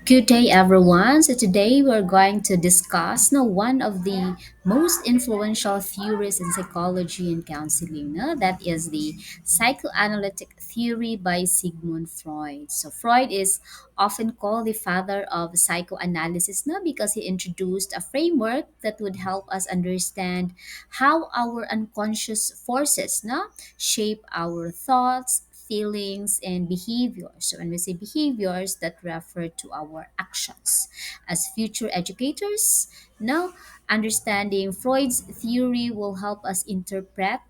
Good day, everyone. So today we're going to discuss one of the most influential theories in psychology and counseling. That is the psychoanalytic theory by Sigmund Freud. So Freud is often called the father of psychoanalysis, because he introduced a framework that would help us understand how our unconscious forces shape our thoughts, feelings, and behaviors. So when we say behaviors, that refer to our actions. As future educators, now understanding Freud's theory will help us interpret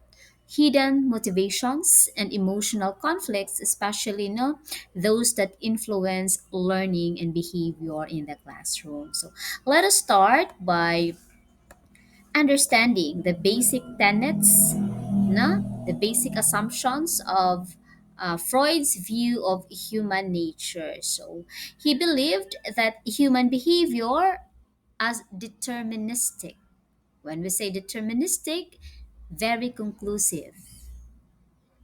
hidden motivations and emotional conflicts, especially those that influence learning and behavior in the classroom. So let us start by understanding the basic tenets, the basic assumptions of Freud's view of human nature. So he believed that human behavior as deterministic. When we say deterministic, very conclusive.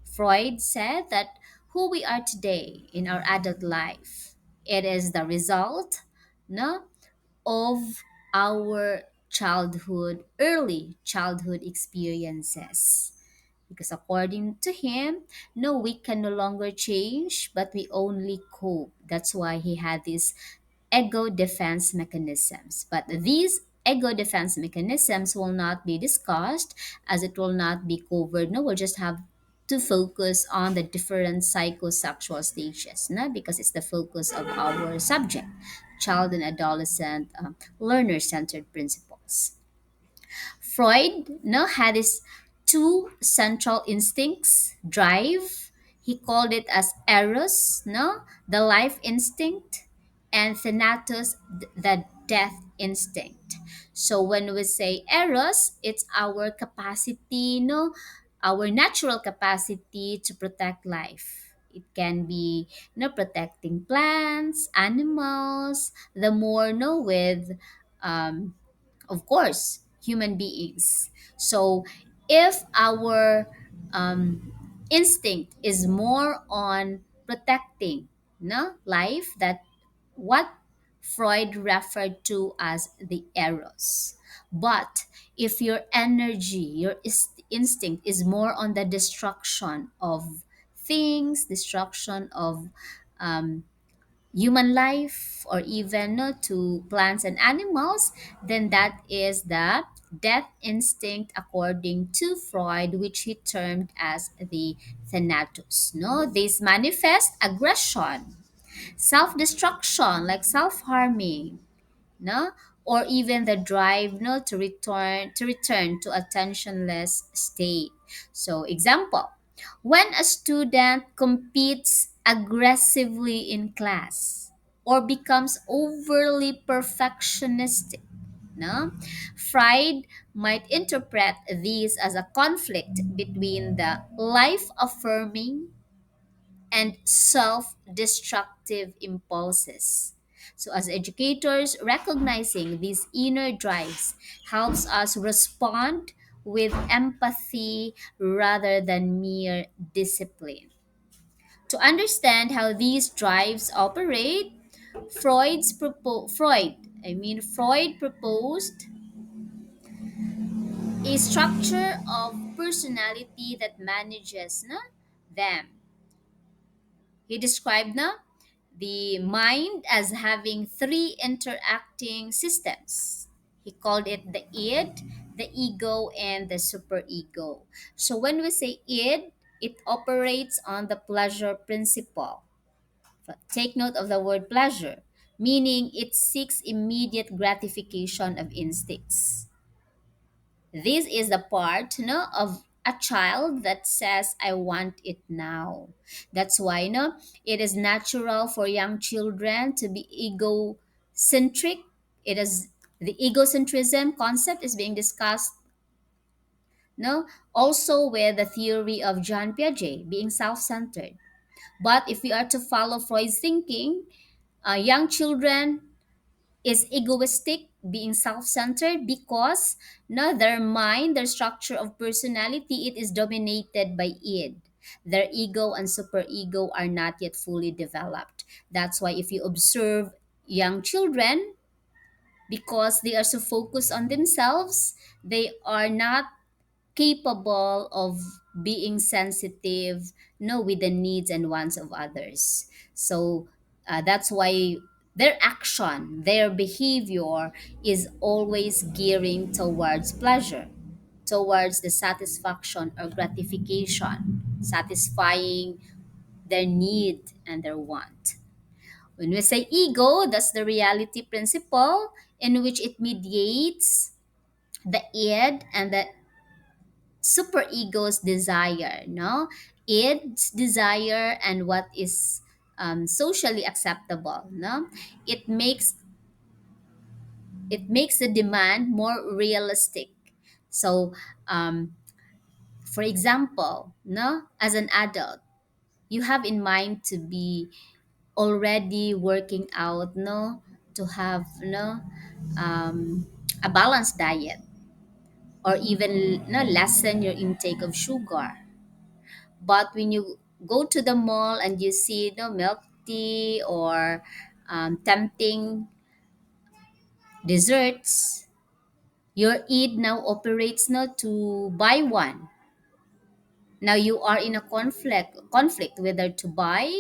Freud said that who we are today in our adult life, it is the result no, of our early childhood experiences. Because according to him, no, we can no longer change, but we only cope. That's why he had these ego defense mechanisms. But these ego defense mechanisms will not be discussed as it will not be covered. No, we'll just have to focus on the different psychosexual stages, because it's the focus of our subject, child and adolescent learner centered principles. Freud had his two central instincts drive. He called it as eros, the life instinct, and thanatos, the death instinct. So when we say eros, it's our capacity, our natural capacity to protect life. It can be protecting plants, animals, the more with um, of course, human beings. So if our instinct is more on protecting life, that what Freud referred to as the eros. But if your energy, your instinct is more on the destruction of things, destruction of um, human life, or even to plants and animals, then that is the death instinct according to Freud, which he termed as the thanatos. This manifest aggression, self-destruction, like self-harming, no or even the drive to return to a tensionless state. So example, when a student competes aggressively in class or becomes overly perfectionistic, no Freud might interpret these as a conflict between the life affirming and self destructive impulses. So, as educators, recognizing these inner drives helps us respond with empathy rather than mere discipline. To understand how these drives operate, Freud proposed a structure of personality that manages them. He described the mind as having three interacting systems. He called it the id, the ego, and the superego. So when we say id, it operates on the pleasure principle. But take note of the word pleasure, meaning it seeks immediate gratification of instincts. This is the part of a child that says, I want it now. That's why it is natural for young children to be egocentric. It is the egocentrism concept is being discussed also with the theory of John Piaget, being self-centered. But if we are to follow Freud's thinking, young children is egoistic, being self-centered, because their mind, their structure of personality, it is dominated by id. Their ego and superego are not yet fully developed. That's why if you observe Young children, because they are so focused on themselves, they are not capable of being sensitive, with the needs and wants of others. So that's why their action, their behavior is always gearing towards pleasure, towards the satisfaction or gratification, satisfying their need and their want. When we say ego, that's the reality principle in which it mediates the id and the superego's desire, no? Its desire and what is socially acceptable, no? It makes it makes the demand more realistic. So, um, for example, no, as an adult, you have in mind to be already working out, no, to have, um, a balanced diet, or even, lessen your intake of sugar. But when you go to the mall and you see, milk tea or tempting desserts, your id now operates now to buy one. Now you are in a conflict whether to buy,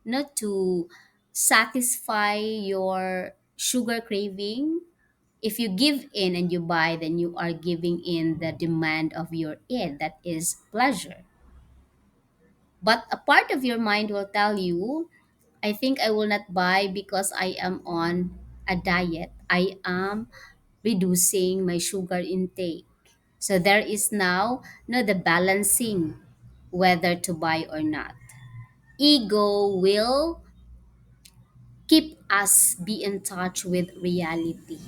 not to satisfy your sugar craving. If you give in and you buy, then you are giving in the demand of your id, that is pleasure. But a part of your mind will tell you, I think I will not buy because I am on a diet. I am reducing my sugar intake. So there is now, the balancing whether to buy or not. Ego will keep us be in touch with reality.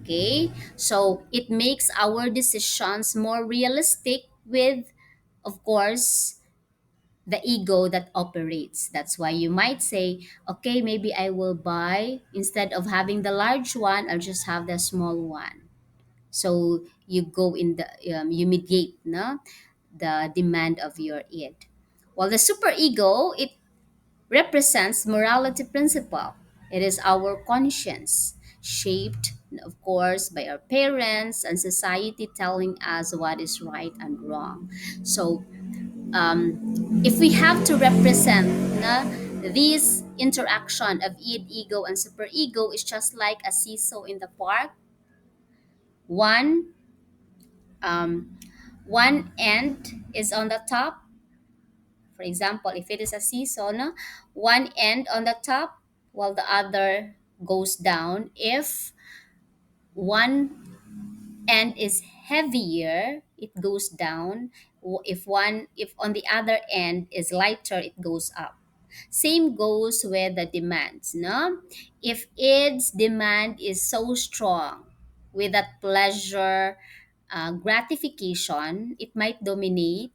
Okay? So it makes our decisions more realistic with, of course, the ego that operates. That's why you might say, okay, maybe I will buy, instead of having the large one, I'll just have the small one. So you go in the, you mediate, no, the demand of your id. While the superego, it represents morality principle. It is our conscience, shaped, of course, by our parents and society telling us what is right and wrong. So if we have to represent, na, this interaction of id, ego, and superego is just like a seesaw in the park. One um, one end is on the top. For example, if it is a seesaw, no, one end on the top while the other goes down. If one end is heavier, it goes down. If on the other end is lighter, it goes up. Same goes with the demands, no? If its demand is so strong with that pleasure, gratification, it might dominate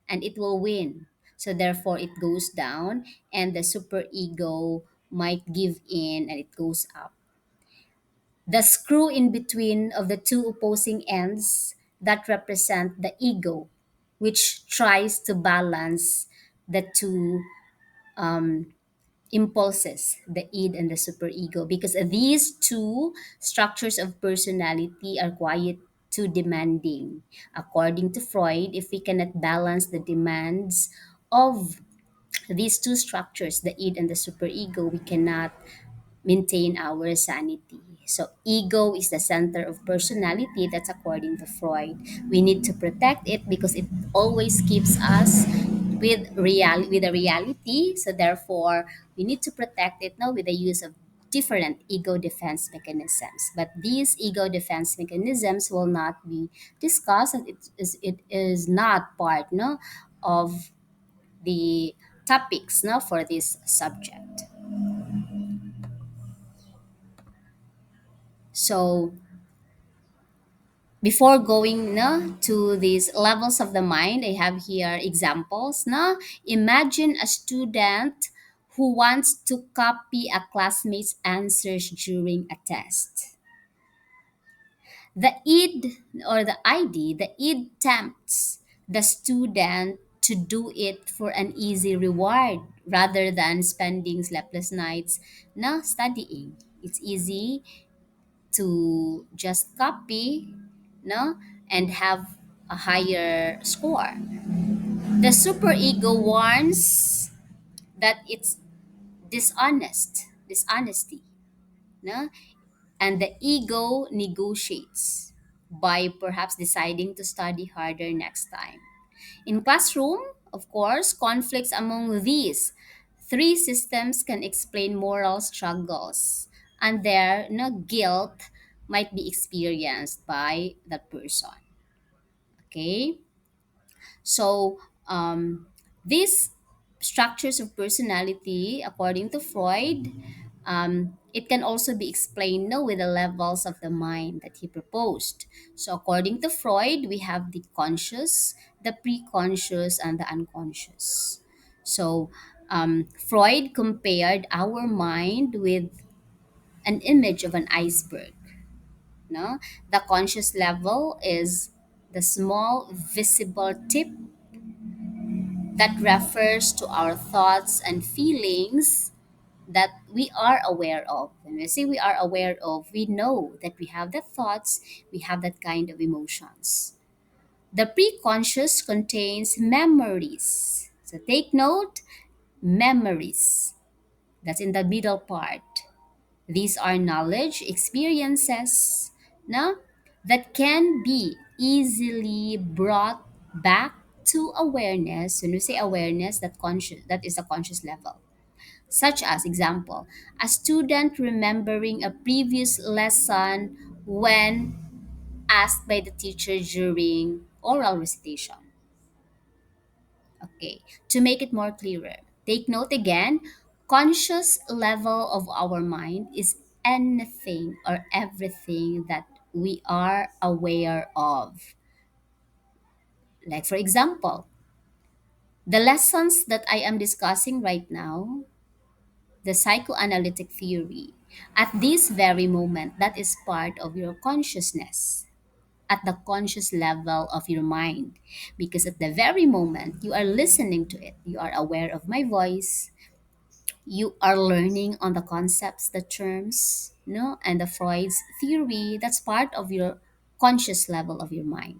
and it will win. So therefore it goes down, and the superego might give in and it goes up. The screw in between of the two opposing ends that represent the ego, which tries to balance the two impulses, the id and the superego, because these two structures of personality are quite too demanding. According to Freud, if we cannot balance the demands of these two structures, the id and the superego, we cannot maintain our sanity. So ego is the center of personality. That's according to Freud. We need to protect it because it always keeps us with a reality. So therefore, we need to protect it now with the use of different ego defense mechanisms. But these ego defense mechanisms will not be discussed, and it is not part, no, of the topics, no, for this subject. So before going, to these levels of the mind, I have here examples. Imagine a student who wants to copy a classmate's answers during a test. The id, or the id tempts the student to do it for an easy reward rather than spending sleepless nights na studying. It's easy to just copy, no, and have a higher score. The superego warns that it's dishonesty, no, and the ego negotiates by perhaps deciding to study harder next time. In classroom, of course, conflicts among these three systems can explain moral struggles, and their no guilt might be experienced by that person. Okay, so these structures of personality, according to Freud, it can also be explained no, with the levels of the mind that he proposed. So, according to Freud, we have the conscious, the preconscious, and the unconscious. So, Freud compared our mind with an image of an iceberg. No, the conscious level is the small visible tip that refers to our thoughts and feelings that we are aware of. When we say we are aware of, we know that we have the thoughts, we have that kind of emotions. The preconscious contains memories. So take note, memories. That's in the middle part. These are knowledge, experiences, no, that can be easily brought back to awareness. When we say awareness, that is a conscious level. Such as example, a student remembering a previous lesson when asked by the teacher during oral recitation. Okay, to make it more clearer, take note again, conscious level of our mind is anything or everything that we are aware of. Like, for example, the lessons that I am discussing right now, the psychoanalytic theory, at this very moment, that is part of your consciousness, at the conscious level of your mind. Because at the very moment you are listening to it, you are aware of my voice, you are learning on the concepts, the terms, no, and the Freud's theory, that's part of your conscious level of your mind.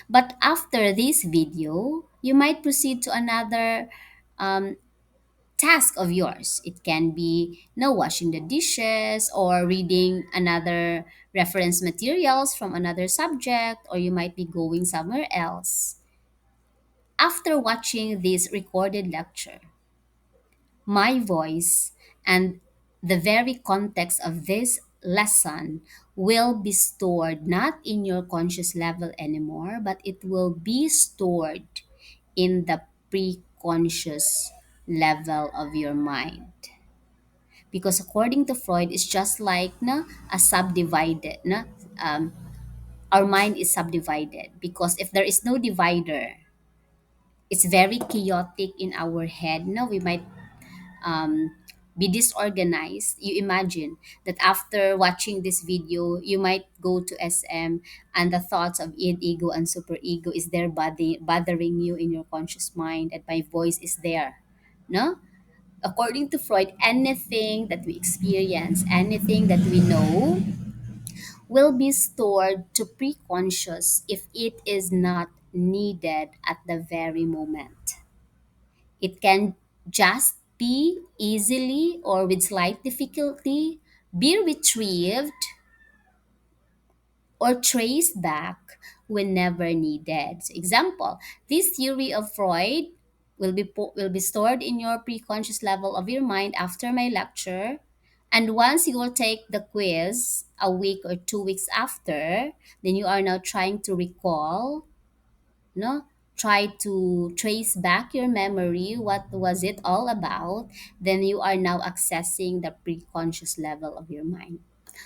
But after this video, you might proceed to another um, task of yours. It can be no washing the dishes or reading another reference materials from another subject, or you might be going somewhere else. After watching this recorded lecture, my voice and the very context of this lesson will be stored not in your conscious level anymore, but it will be stored in the pre-conscious level of your mind. Because according to Freud, it's just like na a subdivided na um, our mind is subdivided, because if there is no divider, it's very chaotic in our head. No, we might be disorganized. You imagine that after watching this video, you might go to SM, and the thoughts of id, ego, and superego is there bothering you in your conscious mind, and my voice is there. No? According to Freud, anything that we experience, anything that we know, will be stored to preconscious if it is not needed at the very moment. It can just be easily or with slight difficulty be retrieved or traced back whenever needed. So example, this theory of Freud will be stored in your preconscious level of your mind after my lecture. And once you will take the quiz a week or 2 weeks after, then you are now trying to recall, no, try to trace back your memory, what was it all about, then you are now accessing the preconscious level of your mind.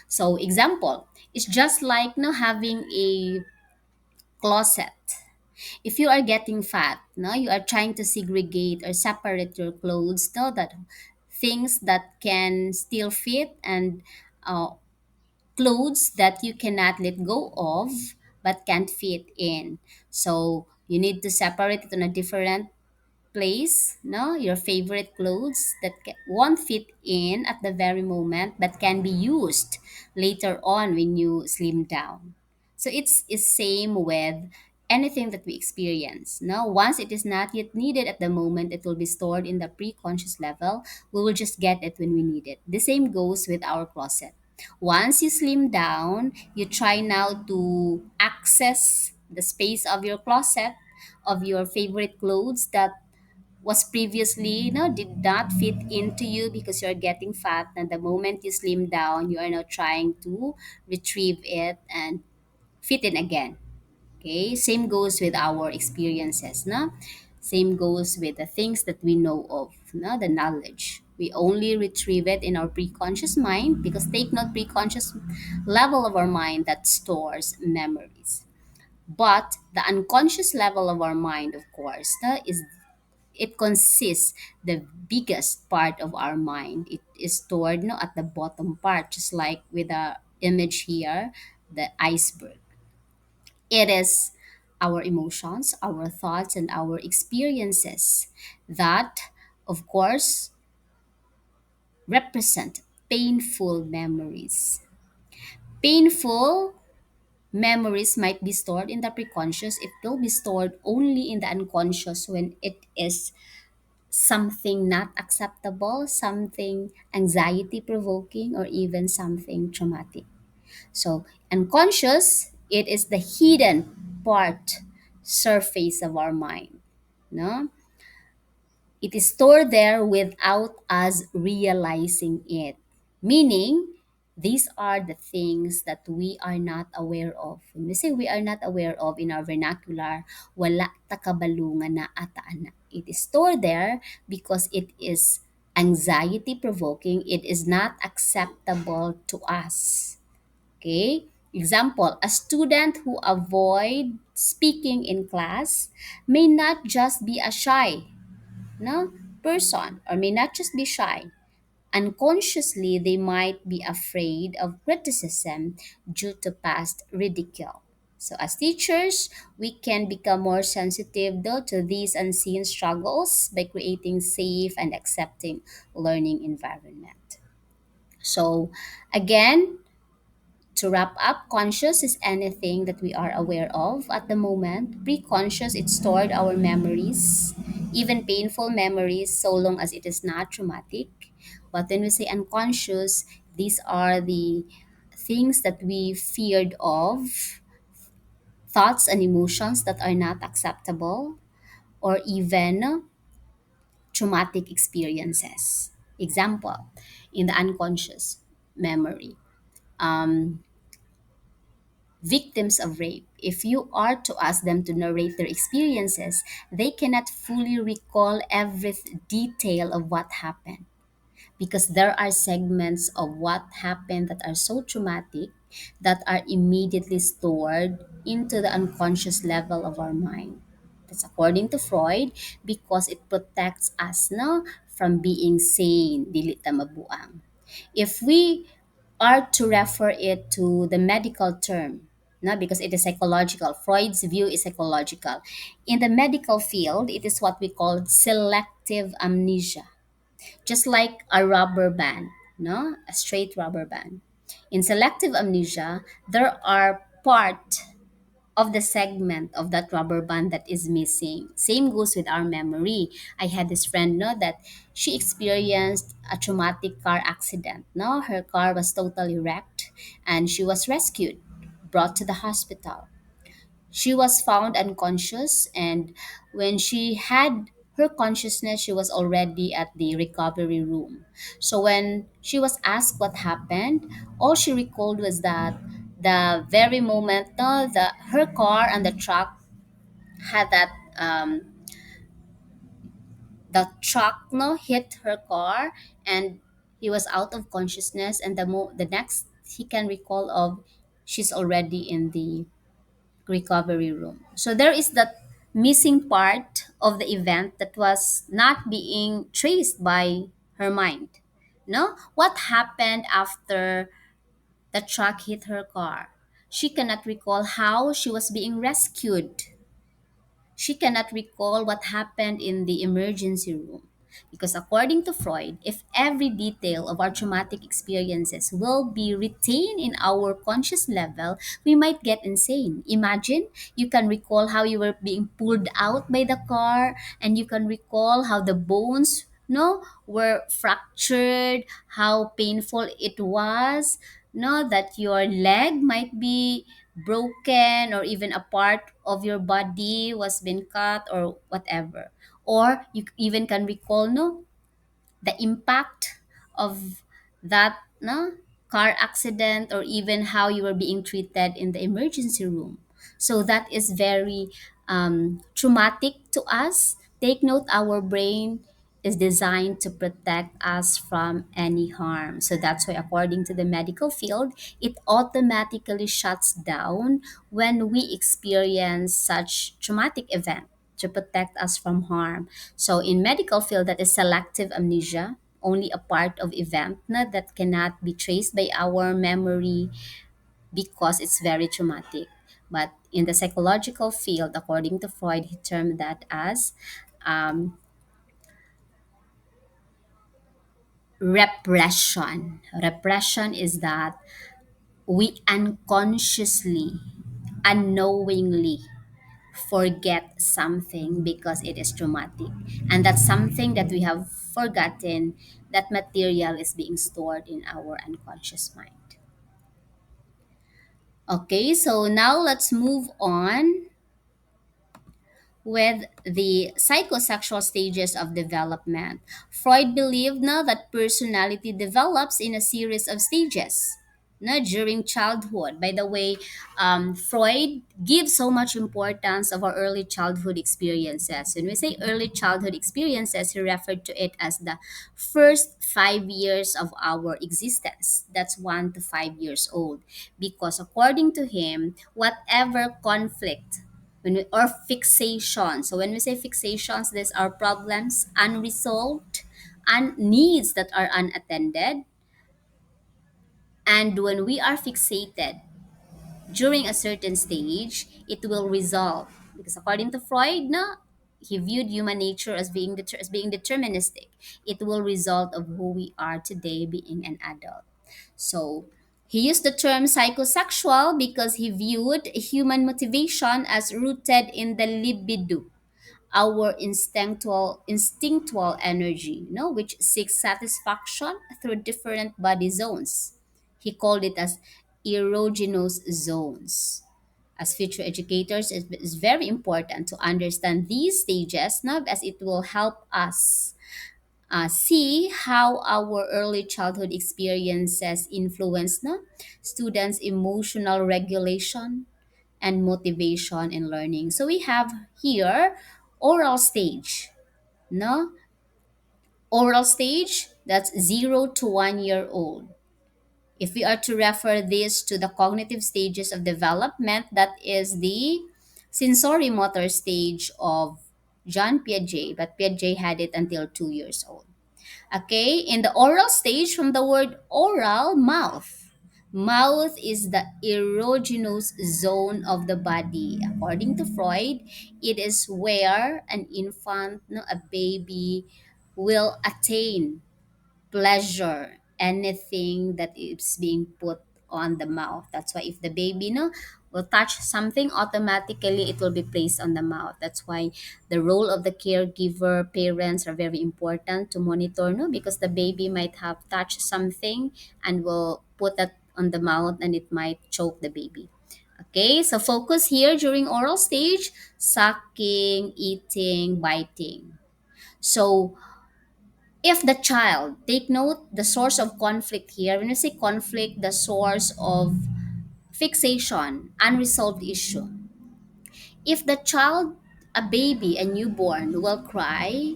So example, it's just like no having a closet. If you are getting fat, no, you are trying to segregate or separate your clothes, no, that things that can still fit, and uh, clothes that you cannot let go of but can't fit in. So You need to separate it on a different place, no, your favorite clothes that won't fit in at the very moment but can be used later on when you slim down. So it's same with anything that we experience. No, once it is not yet needed at the moment, it will be stored in the pre-conscious level. We will just get it when we need it. The same goes with our closet. Once you slim down, you try now to access the space of your closet of your favorite clothes that was previously, did not fit into you because you're getting fat, and the moment you slim down, you are now trying to retrieve it and fit in again. Okay, same goes with our experiences, no? Same goes with the things that we know of, no? The knowledge, we only retrieve it in our pre-conscious mind, because take note, pre-conscious level of our mind that stores memories. But the unconscious level of our mind, of course, is, it consists, the biggest part of our mind, it is stored, at the bottom part, just like with the image here, the iceberg. It is our emotions, our thoughts, and our experiences that, of course, represent painful memories. Painful memories might be stored in the preconscious. It will be stored only in the unconscious when it is something not acceptable, something anxiety provoking, or even something traumatic. So, unconscious, it is the hidden part, surface of our mind. No? It is stored there without us realizing it. Meaning, these are the things that we are not aware of. When we say we are not aware of in our vernacular, wala takabalungan na ataan na. It is stored there because it is anxiety provoking. It is not acceptable to us. Okay? Example, a student who avoid speaking in class may not just be a shy, no, person, or may not just be shy. Unconsciously, they might be afraid of criticism due to past ridicule. So, as teachers, we can become more sensitive though to these unseen struggles by creating safe and accepting learning environment. So, again, to wrap up, conscious is anything that we are aware of at the moment. Pre-conscious, it stored our memories, even painful memories, so long as it is not traumatic. But when we say unconscious, these are the things that we feared of, thoughts and emotions that are not acceptable, or even traumatic experiences. Example, in the unconscious memory. Um, Victims of rape, if you are to ask them to narrate their experiences, they cannot fully recall every detail of what happened, because there are segments of what happened that are so traumatic that are immediately stored into the unconscious level of our mind. That's according to Freud, because it protects us, no, from being sane, dili ta mabuang. If we are to refer it to the medical term, no, because it is psychological. Freud's view is psychological. In the medical field, it is what we call selective amnesia, just like a rubber band, no, a straight rubber band. In selective amnesia, there are part of the segment of that rubber band that is missing. Same goes with our memory. I had this friend, no, that she experienced a traumatic car accident. No, her car was totally wrecked and she was rescued, brought to the hospital. She was found unconscious, and when she had her consciousness, she was already at the recovery room. So when she was asked what happened, all she recalled was that the very moment, no, her car and the truck had that, the truck, no, hit her car, and he was out of consciousness, and the next he can recall of, she's already in the recovery room. So there is that missing part of the event that was not being traced by her mind. No? What happened after the truck hit her car? She cannot recall how she was being rescued. She cannot recall what happened in the emergency room. Because according to Freud, if every detail of our traumatic experiences will be retained in our conscious level, we might get insane. Imagine you can recall how you were being pulled out by the car, and you can recall how the bones no were fractured, how painful it was, no, that your leg might be broken, or even a part of your body was been cut or whatever. Or you even can recall no the impact of that no car accident, or even how you were being treated in the emergency room. So that is very traumatic to us. Take note, our brain is designed to protect us from any harm. So that's why, according to the medical field, it automatically shuts down when we experience such traumatic event to protect us from harm. So in medical field, that is selective amnesia, only a part of event that cannot be traced by our memory because it's very traumatic. But in the psychological field, according to Freud, he termed that as um, repression. Repression is that we unconsciously, unknowingly forget something because it is traumatic. And that's something that we have forgotten, that material is being stored in our unconscious mind. Okay, so now let's move on with the psychosexual stages of development. Freud believed now that personality develops in a series of stages during childhood. By the way, Freud gives so much importance of our early childhood experiences. When we say early childhood experiences, he referred to it as the first 5 years of our existence. That's 1 to 5 years old. Because according to him, whatever conflict or fixation. So when we say fixations, these are problems unresolved and needs that are unattended. And when we are fixated during a certain stage, it will resolve. Because according to Freud, no, he viewed human nature as being deterministic. It will result of who we are today, being an adult. So he used the term psychosexual because he viewed human motivation as rooted in the libido, our instinctual energy, which seeks satisfaction through different body zones. He called it as erogenous zones. As future educators, it is very important to understand these stages, as it will help us see how our early childhood experiences influence students' emotional regulation and motivation in learning. So we have here oral stage. No? Oral stage, that's 0 to 1 year old. If we are to refer this to the cognitive stages of development, that is the sensory motor stage of John Piaget, but Piaget had it until 2 years old. Okay, in the oral stage, from the word oral, mouth. Mouth is the erogenous zone of the body. According to Freud, it is where an infant, no, a baby, will attain pleasure, anything that is being put on the mouth. That's why if the baby will touch something, automatically it will be placed on the mouth. That's why the role of the caregiver, parents, are very important to monitor, because the baby might have touched something and will put that on the mouth, and it might choke the baby. Okay, so focus here during oral stage: sucking, eating, biting. So if the child, take note, the source of conflict here, when we say conflict, the source of fixation, unresolved issue. If the child, a baby, a newborn, will cry,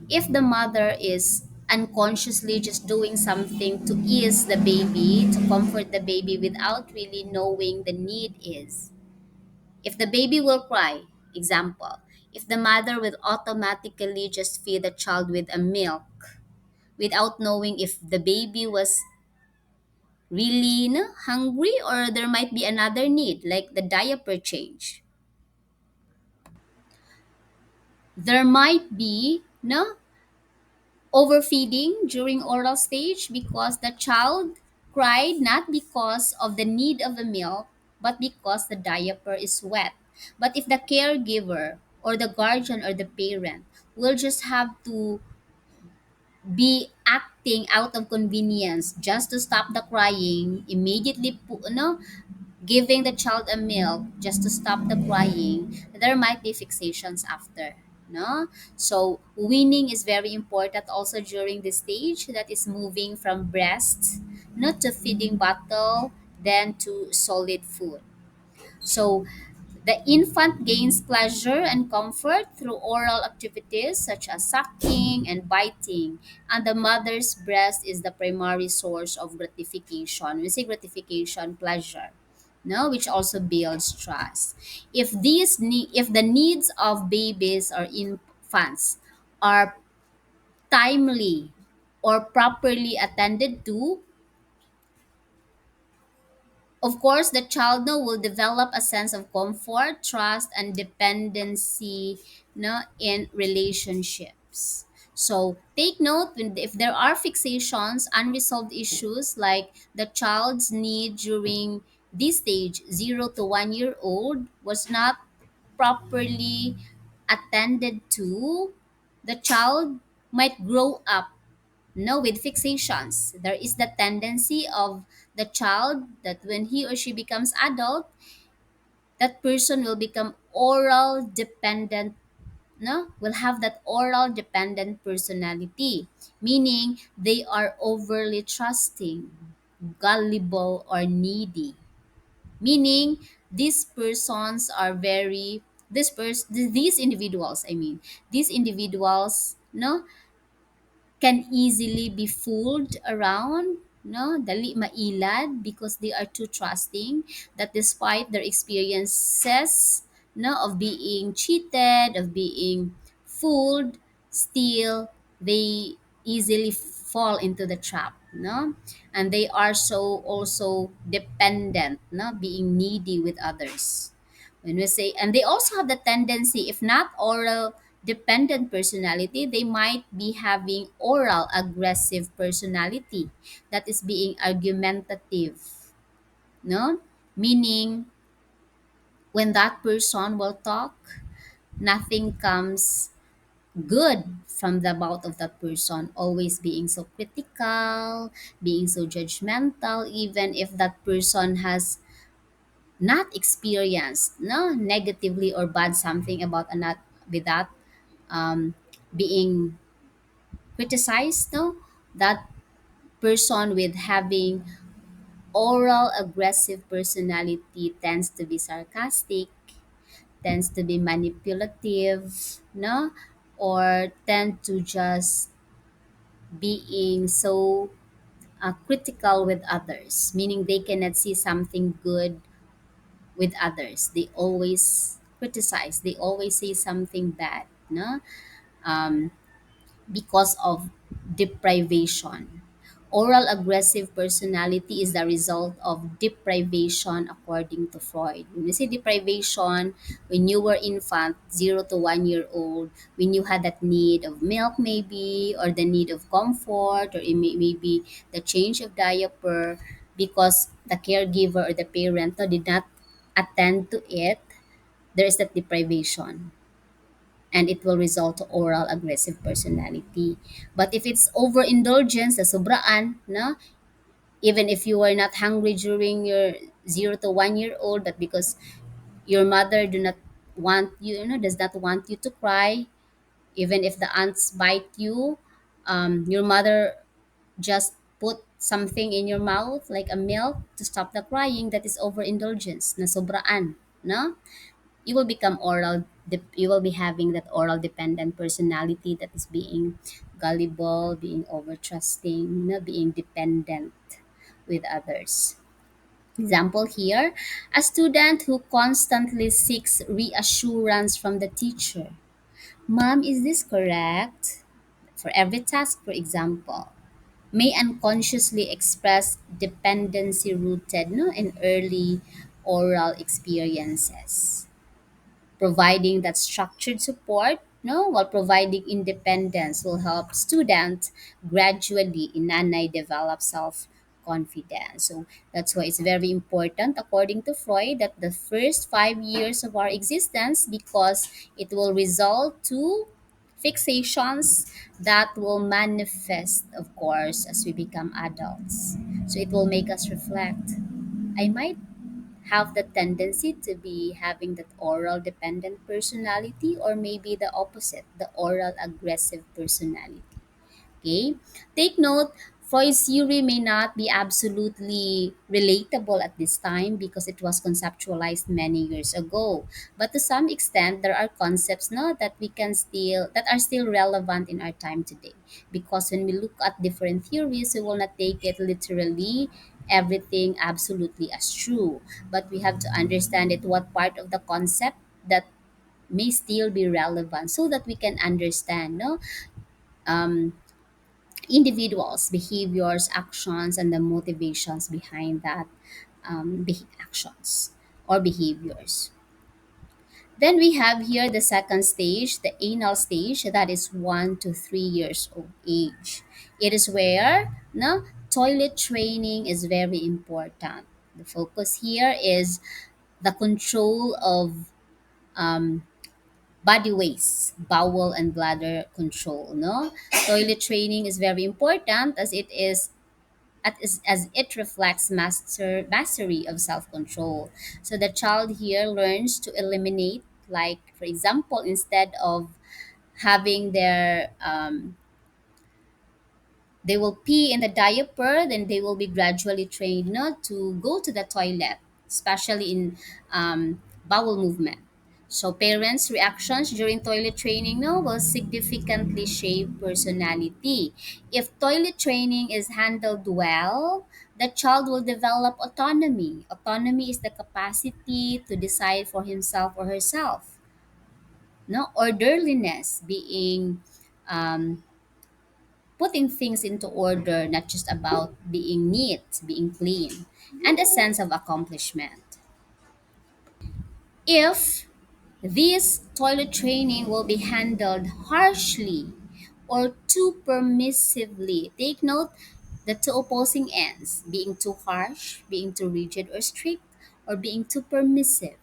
if the mother is unconsciously just doing something to ease the baby, to comfort the baby without really knowing the need is, if the baby will cry, example, if the mother will automatically just feed the child with a milk without knowing if the baby was really hungry, or there might be another need like the diaper change. There might be no overfeeding during oral stage because the child cried not because of the need of the milk but because the diaper is wet. But if the caregiver or the guardian or the parent will just have to be acting out of convenience just to stop the crying, immediately giving the child a milk just to stop the crying, there might be fixations after. No? So weaning is very important also during the stage that is moving from breast, not to feeding bottle, then to solid food. So the infant gains pleasure and comfort through oral activities such as sucking and biting, and the mother's breast is the primary source of gratification. We say gratification, pleasure, no, which also builds trust. If the needs of babies or infants are timely or properly attended to, of course, the child now will develop a sense of comfort, trust, and dependency, no, in relationships. So take note if there are fixations, unresolved issues like the child's need during this stage, 0 to 1 year old, was not properly attended to, the child might grow up no, with fixations. There is the tendency of the child that when he or she becomes adult, that person will become oral dependent, no, will have that oral dependent personality, meaning they are overly trusting, gullible, or needy. Meaning these persons are very these individuals, I mean, these individuals, no, can easily be fooled around, no, dali mailad, because they are too trusting that despite their experiences, no, of being cheated, of being fooled, still they easily fall into the trap, no, and they are so also dependent, no, being needy with others. When we say, and they also have the tendency, if not oral dependent personality, they might be having oral aggressive personality that is being argumentative, no, meaning when that person will talk, nothing comes good from the mouth of that person, always being so critical, being so judgmental, even if that person has not experienced no negatively or bad something about another, without um, being criticized, no, that person with having oral aggressive personality tends to be sarcastic, tends to be manipulative, no, or tend to just being so critical with others, meaning they cannot see something good with others. They always criticize, they always say something bad, no, um, because of deprivation. Oral aggressive personality is the result of deprivation, according to Freud. When we say deprivation, when you were infant, 0 to 1 year old, when you had that need of milk, maybe, or the need of comfort, or maybe the change of diaper, because the caregiver or the parent did not attend to it, there is that deprivation, and it will result to oral aggressive personality. But if it's overindulgence, the sobraan, no, even if you are not hungry during your 0 to 1 year old, but because your mother do not want you, does not want you to cry, even if the ants bite you, your mother just put something in your mouth like a milk to stop the crying, that is overindulgence, na sobraan, no, you will become you will be having that oral dependent personality that is being gullible, being over trusting, being dependent with others. Example here, a student who constantly seeks reassurance from the teacher. Mom, is this correct? For every task, for example, may unconsciously express dependency rooted, no, in early oral experiences, providing that structured support. no, while providing independence will help students gradually in Nanay develop self-confidence. So that's why it's very important, according to Freud, that the first 5 years of our existence, because it will result to fixations that will manifest, of course, as we become adults. So it will make us reflect. I might have the tendency to be having that oral dependent personality, or maybe the opposite, the oral aggressive personality. Okay? Take note, Freud's theory may not be absolutely relatable at this time because it was conceptualized many years ago. But to some extent, there are concepts no, that we can still that are still relevant in our time today. Because when we look at different theories, we will not take it literally everything absolutely as true. But we have to understand it what part of the concept that may still be relevant so that we can understand no um, individuals' behaviors, actions, and the motivations behind that actions or behaviors. Then we have here the second stage, the anal stage, that is 1 to 3 years of age. It is where no toilet training is very important. The focus here is the control of um, body waste, bowel and bladder control. No, toilet training is very important as it is as it reflects mastery of self-control. So the child here learns to eliminate, like for example, instead of having their they will pee in the diaper, then they will be gradually trained not to go to the toilet, especially in bowel movement. So parents' reactions during toilet training no, will significantly shape personality. If toilet training is handled well, the child will develop autonomy. Autonomy is the capacity to decide for himself or herself. No, orderliness being putting things into order, not just about being neat, being clean, and a sense of accomplishment. If this toilet training will be handled harshly or too permissively, take note the two opposing ends, being too harsh, being too rigid or strict, or being too permissive.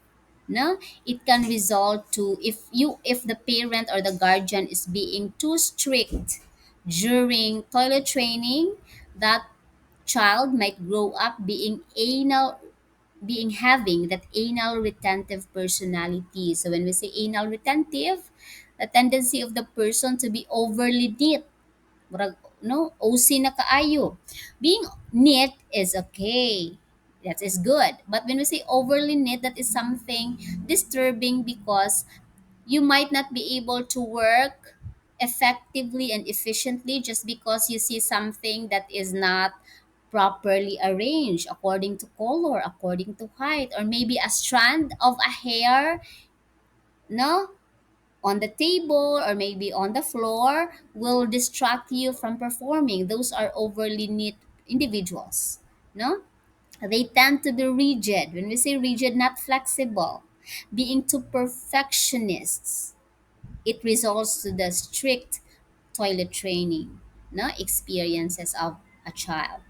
No, it can result to if the parent or the guardian is being too strict during toilet training, that child might grow up being having that anal retentive personality. So when we say anal retentive, the tendency of the person to be overly neat. Murag, no, OC na kaayo. Being neat is okay. That is good. But when we say overly neat, that is something disturbing because you might not be able to work effectively and efficiently just because you see something that is not properly arranged according to color, according to height, or maybe a strand of a hair, no, on the table or maybe on the floor will distract you from performing. Those are overly neat individuals, no? They tend to be rigid. When we say rigid, not flexible, being too perfectionists, it results to the strict toilet training, no, experiences of a child.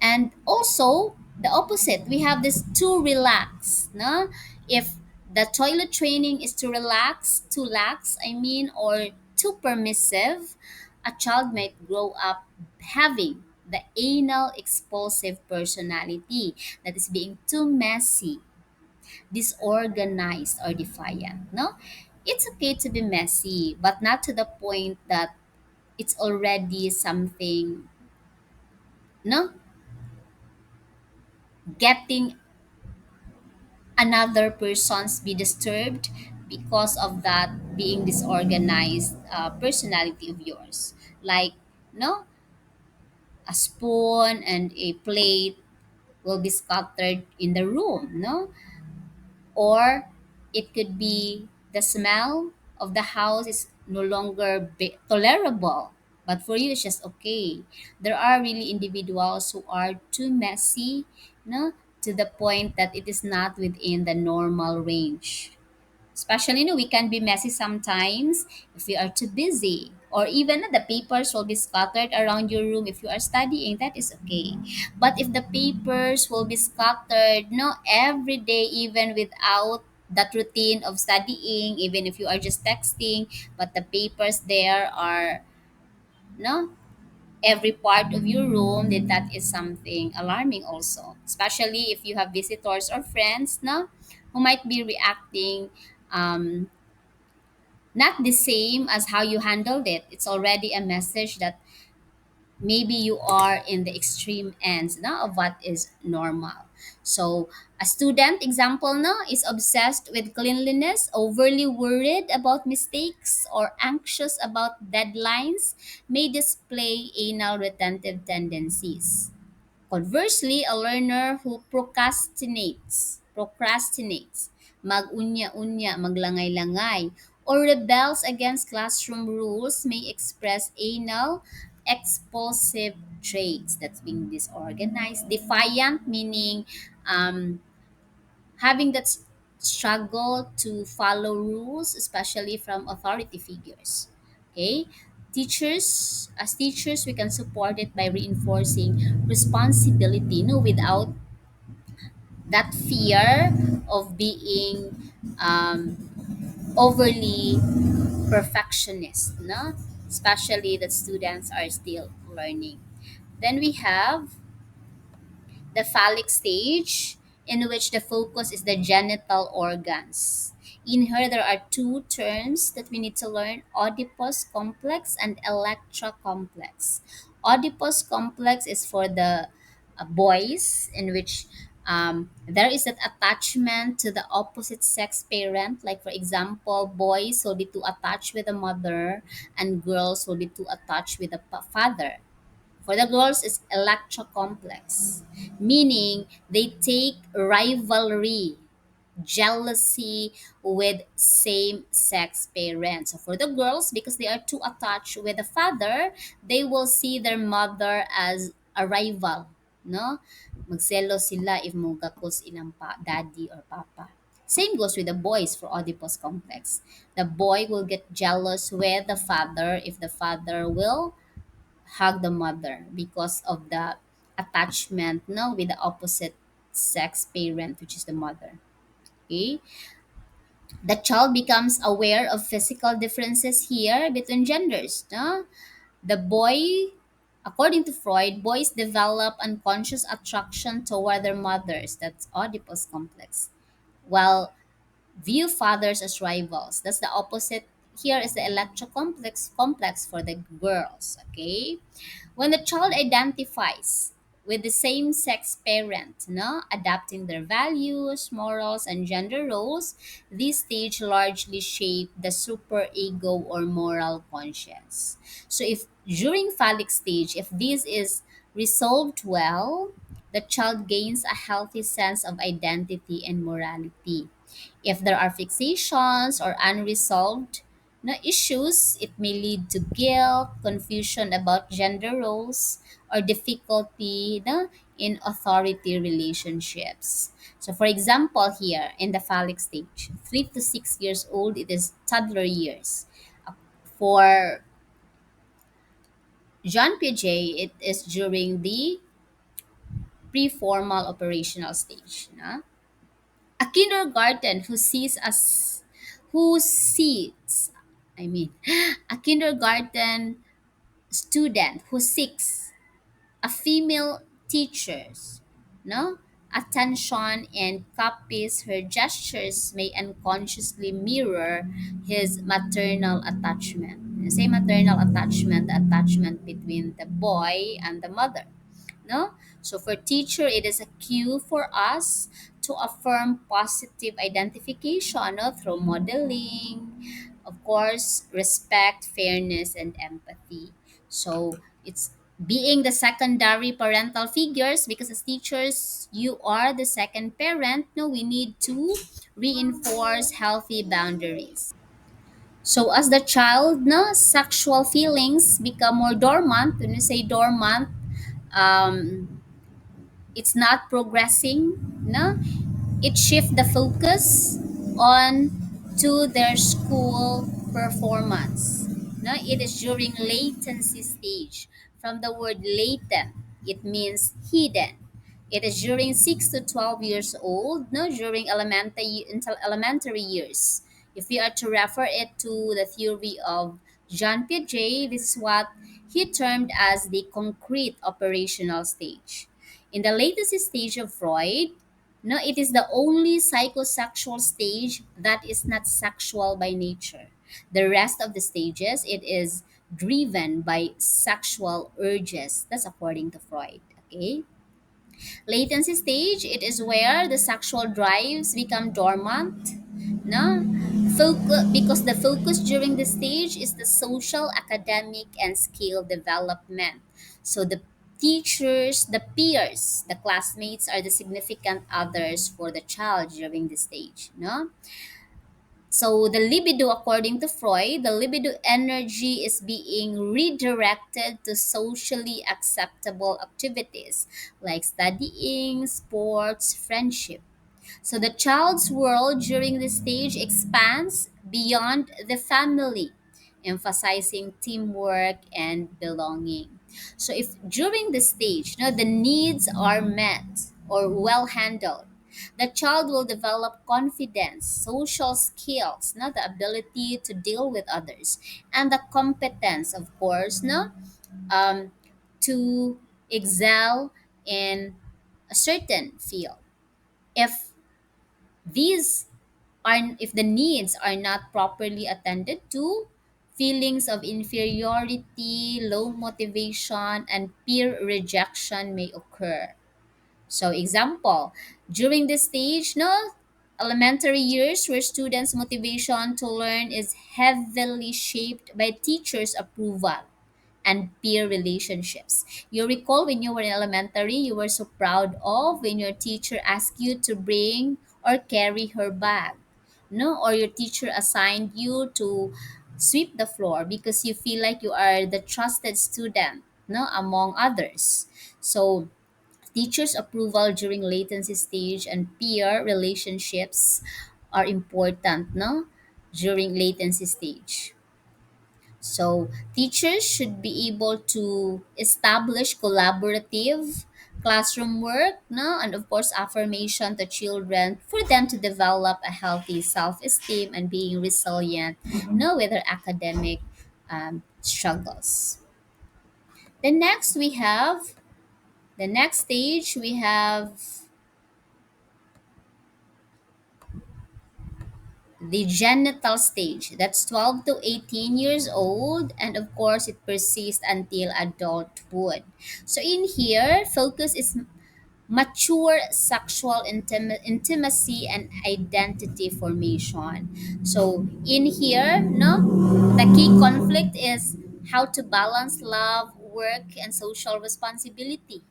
And also the opposite, we have this too relaxed, no, if the toilet training is too lax, I mean, or too permissive, a child might grow up having the anal expulsive personality, that is being too messy, disorganized, or defiant. No, it's okay to be messy, but not to the point that it's already something, no, getting another person's be disturbed because of that being disorganized personality of yours, like no, a spoon and a plate will be scattered in the room, no, or it could be the smell of the house is no longer tolerable, but for you it's just okay. There are really individuals who are too messy, no, to the point that it is not within the normal range. Especially, we can be messy sometimes if we are too busy. Or even the papers will be scattered around your room if you are studying, that is okay. But if the papers will be scattered, no, every day, even without that routine of studying, even if you are just texting, but the papers there are, no, every part of your room, then that is something alarming also, especially if you have visitors or friends, no, who might be reacting not the same as how you handled it. It's already a message that maybe you are in the extreme ends now of what is normal. So a student example now is obsessed with cleanliness, overly worried about mistakes, or anxious about deadlines, may display anal retentive tendencies. Conversely, a learner who procrastinates, mag-unya-unya, maglangay-langay, or rebels against classroom rules may express anal expulsive traits. That's being disorganized. Defiant, meaning having that struggle to follow rules, especially from authority figures. Okay? As teachers, we can support it by reinforcing responsibility, without that fear of being um, overly perfectionist, especially that students are still learning. Then we have the phallic stage, in which the focus is the genital organs. In her, there are two terms that we need to learn: Oedipus complex and Electra complex. Oedipus complex is for the boys, in which there is that attachment to the opposite sex parent. Like, for example, boys will be too attached with the mother, and girls will be too attached with the father. For the girls, it's electrocomplex, meaning they take rivalry, jealousy with same sex parents. So for the girls, because they are too attached with the father, they will see their mother as a rival. No? Magselo sila if mugakos inang daddy or papa. Same goes with the boys for Oedipus complex. The boy will get jealous with the father if the father will hug the mother because of the attachment, with the opposite sex parent, which is the mother. Okay, the child becomes aware of physical differences here between genders. No? The boy, according to Freud, boys develop unconscious attraction toward their mothers. That's Oedipus complex, while view fathers as rivals. That's the opposite. Here is the electrocomplex for the girls. Okay, when the child identifies with the same sex parent, adapting their values, morals, and gender roles, this stage largely shape the superego or moral conscience. So, if during phallic stage, if this is resolved well, the child gains a healthy sense of identity and morality. If there are fixations or unresolved issues, it may lead to guilt, confusion about gender roles, or difficulty in authority relationships. So, for example, here in the phallic stage, 3 to 6 years old, it is toddler years. For John Piaget, it is during the pre-formal operational stage. A kindergarten who sees I mean a kindergarten student who seeks a female teacher's attention and copies her gestures may unconsciously mirror his maternal attachment. When I say maternal attachment, the attachment between the boy and the mother. No? So for teacher, it is a cue for us to affirm positive identification, through modeling, of course, respect, fairness, and empathy. So it's being the secondary parental figures, because as teachers, you are the second parent. No, we need to reinforce healthy boundaries. So as the child, sexual feelings become more dormant. When you say dormant, um, it's not progressing. It shift the focus on to their school performance. No, it is during latency stage. From the word latent, it means hidden. It is during 6 to 12 years old, no, during elementary until elementary years. If we are to refer it to the theory of Jean Piaget, this is what he termed as the concrete operational stage. In the latest stage of Freud, no, it is the only psychosexual stage that is not sexual by nature. The rest of the stages, it is driven by sexual urges. That's according to Freud. Okay. Latency stage, it is where the sexual drives become dormant. No, focus because the focus during this stage is the social, academic, and skill development. So the teachers, the peers, the classmates are the significant others for the child during this stage. No, so the libido, according to Freud, the libido energy is being redirected to socially acceptable activities like studying, sports, friendship. So the child's world during this stage expands beyond the family, emphasizing teamwork and belonging. So if during this stage, the needs are met or well handled, the child will develop confidence, social skills, the ability to deal with others, and the competence, of course, um, to excel in a certain field. If these if the needs are not properly attended to, feelings of inferiority, low motivation, and peer rejection may occur. So, example, during this stage, elementary years where students' motivation to learn is heavily shaped by teachers' approval and peer relationships. You recall when you were in elementary, you were so proud of when your teacher asked you to bring or carry her bag, no, or your teacher assigned you to sweep the floor because you feel like you are the trusted student, no, among others. So teachers' approval during latency stage and peer relationships are important, no, during latency stage. So teachers should be able to establish collaborative classroom work, no, and of course affirmation to children for them to develop a healthy self-esteem and being resilient, no, with their academic struggles. The next we have the next stage we have the genital stage. That's 12 to 18 years old, and of course it persists until adulthood. So in here focus is mature sexual intimacy and identity formation. So in here, no, the key conflict is how to balance love, work, and social responsibility.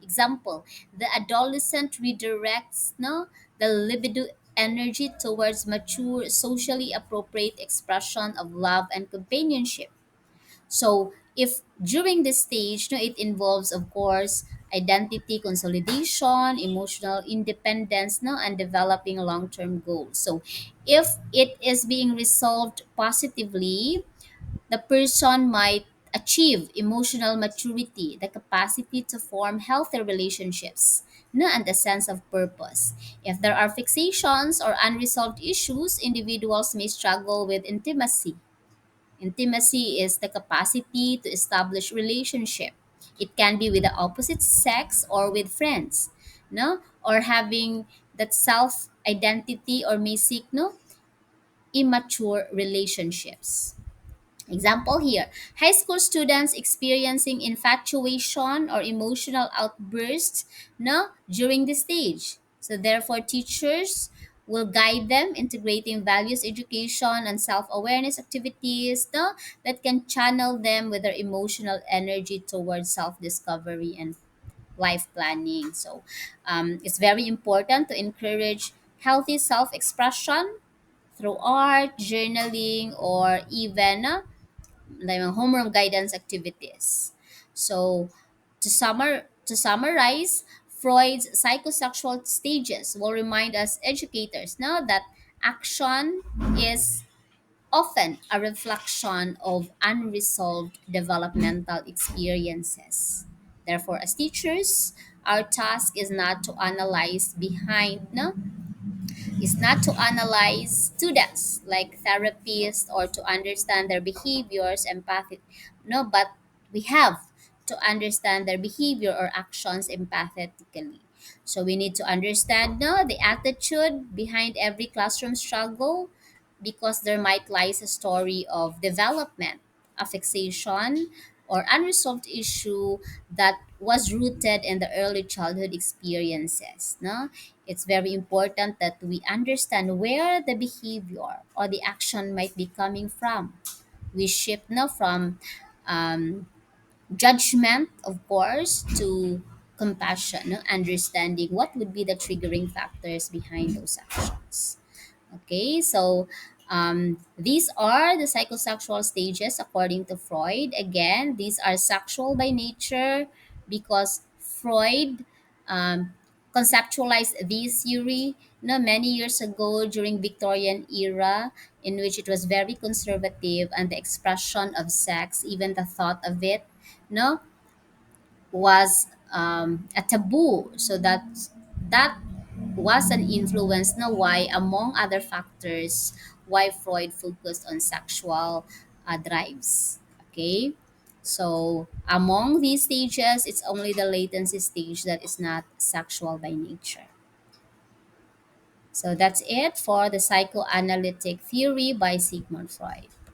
Example, the adolescent redirects, the libido energy towards mature, socially appropriate expression of love and companionship. So if during this stage, it involves, of course, identity consolidation, emotional independence, and developing long-term goals. So if it is being resolved positively, the person might achieve emotional maturity, the capacity to form healthy relationships, and a sense of purpose. If there are fixations or unresolved issues, individuals may struggle with intimacy. Intimacy is the capacity to establish relationship. It can be with the opposite sex or with friends, no, or having that self identity or may seek immature relationships. Example here, high school students experiencing infatuation or emotional outbursts, during this stage. So therefore teachers will guide them integrating values education and self-awareness activities, that can channel them with their emotional energy towards self-discovery and life planning. So it's very important to encourage healthy self-expression through art, journaling, or even like homeroom guidance activities. So to summarize, Freud's psychosexual stages will remind us educators now that Action is often a reflection of unresolved developmental experiences. Therefore, as teachers, our task is not to analyze behind, no, is not to analyze students like therapists or to understand their behaviors empathic, no, but we have to understand their behavior or actions empathetically. So we need to understand, no, the attitude behind every classroom struggle, because there might lies a story of development, a fixation, or unresolved issue that was rooted in the early childhood experiences. No, it's very important that we understand where the behavior or the action might be coming from. We shift now from um, judgment, of course, to compassion, no? Understanding what would be the triggering factors behind those actions. Okay, so these are the psychosexual stages according to Freud. Again, these are sexual by nature because Freud um, conceptualized this theory, many years ago during Victorian era, in which it was very conservative, and the expression of sex, even the thought of it, no, was a taboo. So that was an influence na why, among other factors, why Freud focused on sexual drives. Okay, so among these stages, it's only the latency stage that is not sexual by nature. So that's it for the psychoanalytic theory by Sigmund Freud.